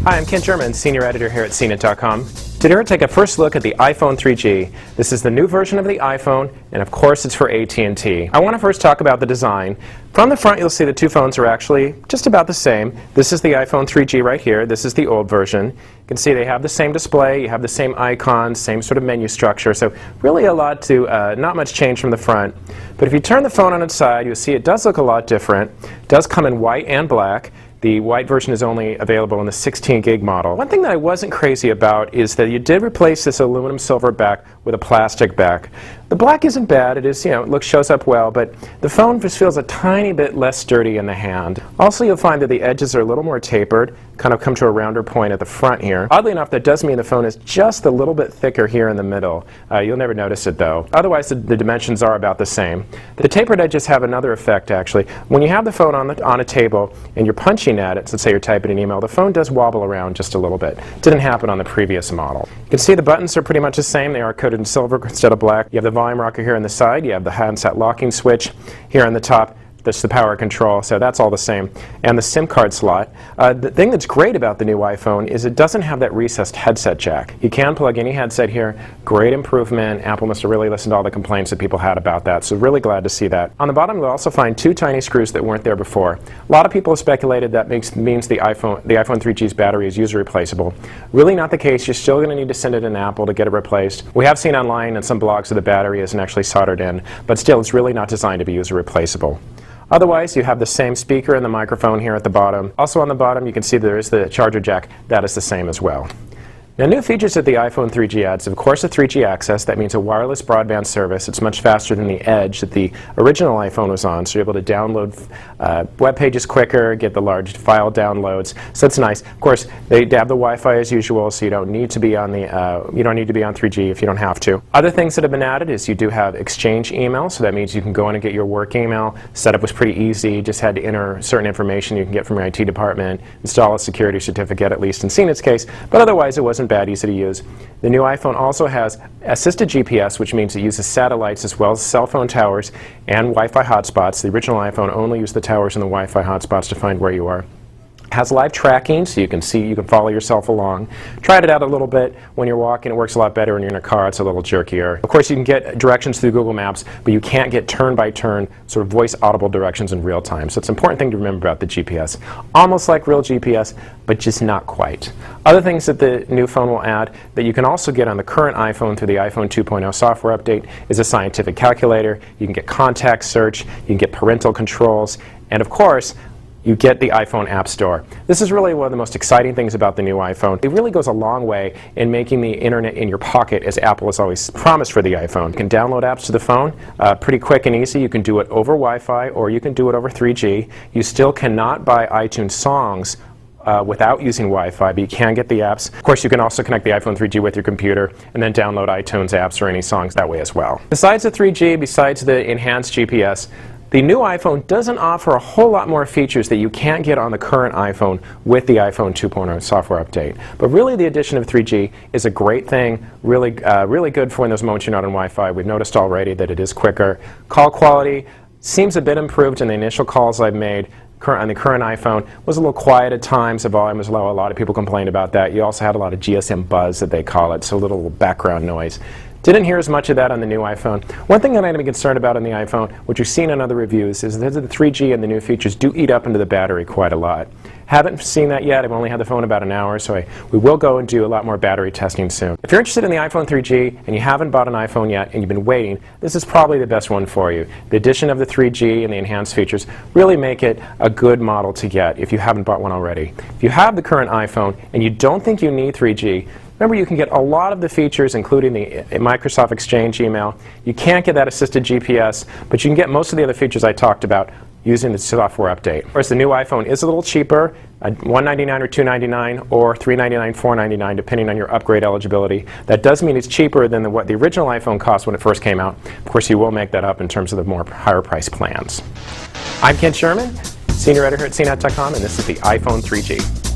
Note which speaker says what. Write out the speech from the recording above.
Speaker 1: Hi, I'm Kent German, Senior Editor here at CNET.com. Today we'll take a first look at the iPhone 3G. This is the new version of the iPhone, and of course it's for AT&T. I want to first talk about the design. From the front you'll see the two phones are actually just about the same. This is the iPhone 3G right here. This is the old version. You can see they have the same display, you have the same icons, same sort of menu structure, so really not much change from the front. But if you turn the phone on its side, you'll see it does look a lot different. It does come in white and black. The white version is only available in the 16 gig model. One thing that I wasn't crazy about is that you did replace this aluminum silver back with a plastic back. The black isn't bad, it is, it shows up well, but the phone just feels a tiny bit less sturdy in the hand. Also, you'll find that the edges are a little more tapered, kind of come to a rounder point at the front here. Oddly enough, that does mean the phone is just a little bit thicker here in the middle. You'll never notice it though. Otherwise, the dimensions are about the same. The tapered edges have another effect actually. When you have the phone on a table and you're punching at it, so let's say you're typing an email, the phone does wobble around just a little bit. It didn't happen on the previous model. You can see the buttons are pretty much the same. They are coated in silver instead of black. You have the volume rocker here on the side. You have the handset locking switch here on the top. That's the power control, so that's all the same. And the SIM card slot. The thing that's great about the new iPhone is it doesn't have that recessed headset jack. You can plug any headset here. Great improvement. Apple must have really listened to all the complaints that people had about that, so really glad to see that. On the bottom, you'll also find two tiny screws that weren't there before. A lot of people have speculated that means the iPhone 3G's battery is user replaceable. Really not the case. You're still going to need to send it in Apple to get it replaced. We have seen online in some blogs that the battery isn't actually soldered in, but still, it's really not designed to be user replaceable. Otherwise, you have the same speaker and the microphone here at the bottom. Also on the bottom, you can see there is the charger jack. That is the same as well. Now, new features that the iPhone 3G adds, of course, a 3G access. That means a wireless broadband service. It's much faster than the Edge that the original iPhone was on, so you're able to download web pages quicker, get the large file downloads. So that's nice. Of course, they have the Wi-Fi as usual, so you don't need to be on 3G if you don't have to. Other things that have been added is you do have Exchange email, so that means you can go in and get your work email. Setup was pretty easy. Just had to enter certain information you can get from your IT department, install a security certificate, at least in CNET's case, but otherwise it wasn't bad, easy to use. The new iPhone also has assisted GPS, which means it uses satellites as well as cell phone towers and Wi-Fi hotspots. The original iPhone only used the towers and the Wi-Fi hotspots to find where you are. Has live tracking, so you can follow yourself along. Tried it out a little bit when you're walking. It works a lot better when you're in a car. It's a little jerkier. Of course, you can get directions through Google Maps, but you can't get turn-by-turn sort of voice audible directions in real time. So it's an important thing to remember about the GPS. Almost like real GPS, but just not quite. Other things that the new phone will add that you can also get on the current iPhone through the iPhone 2.0 software update is a scientific calculator. You can get contact search, you can get parental controls, and of course, you get the iPhone App Store. This is really one of the most exciting things about the new iPhone. It really goes a long way in making the internet in your pocket, as Apple has always promised for the iPhone. You can download apps to the phone pretty quick and easy. You can do it over Wi-Fi or you can do it over 3G. You still cannot buy iTunes songs without using Wi-Fi, but you can get the apps. Of course, you can also connect the iPhone 3G with your computer and then download iTunes apps or any songs that way as well. Besides the 3G, besides the enhanced GPS, the new iPhone doesn't offer a whole lot more features that you can't get on the current iPhone with the iPhone 2.0 software update. But really, the addition of 3G is a great thing, really good for in those moments you're not on Wi-Fi. We've noticed already that it is quicker. Call quality seems a bit improved in the initial calls I've made on the current iPhone. Was a little quiet at times, the volume was low. A lot of people complained about that. You also had a lot of GSM buzz that they call it, so a little background noise. Didn't hear as much of that on the new iPhone. One thing that I'm concerned about on the iPhone, which you've seen in other reviews, is that the 3G and the new features do eat up into the battery quite a lot. Haven't seen that yet. I've only had the phone about an hour, so we will go and do a lot more battery testing soon. If you're interested in the iPhone 3G and you haven't bought an iPhone yet and you've been waiting, this is probably the best one for you. The addition of the 3G and the enhanced features really make it a good model to get if you haven't bought one already. If you have the current iPhone and you don't think you need 3G, remember, you can get a lot of the features, including the Microsoft Exchange email. You can't get that assisted GPS, but you can get most of the other features I talked about using the software update. Of course, the new iPhone is a little cheaper, $199 or $299 or $399, $499, depending on your upgrade eligibility. That does mean it's cheaper than what the original iPhone cost when it first came out. Of course, you will make that up in terms of the more higher price plans. I'm Kent Sherman, Senior Editor at CNET.com, and this is the iPhone 3G.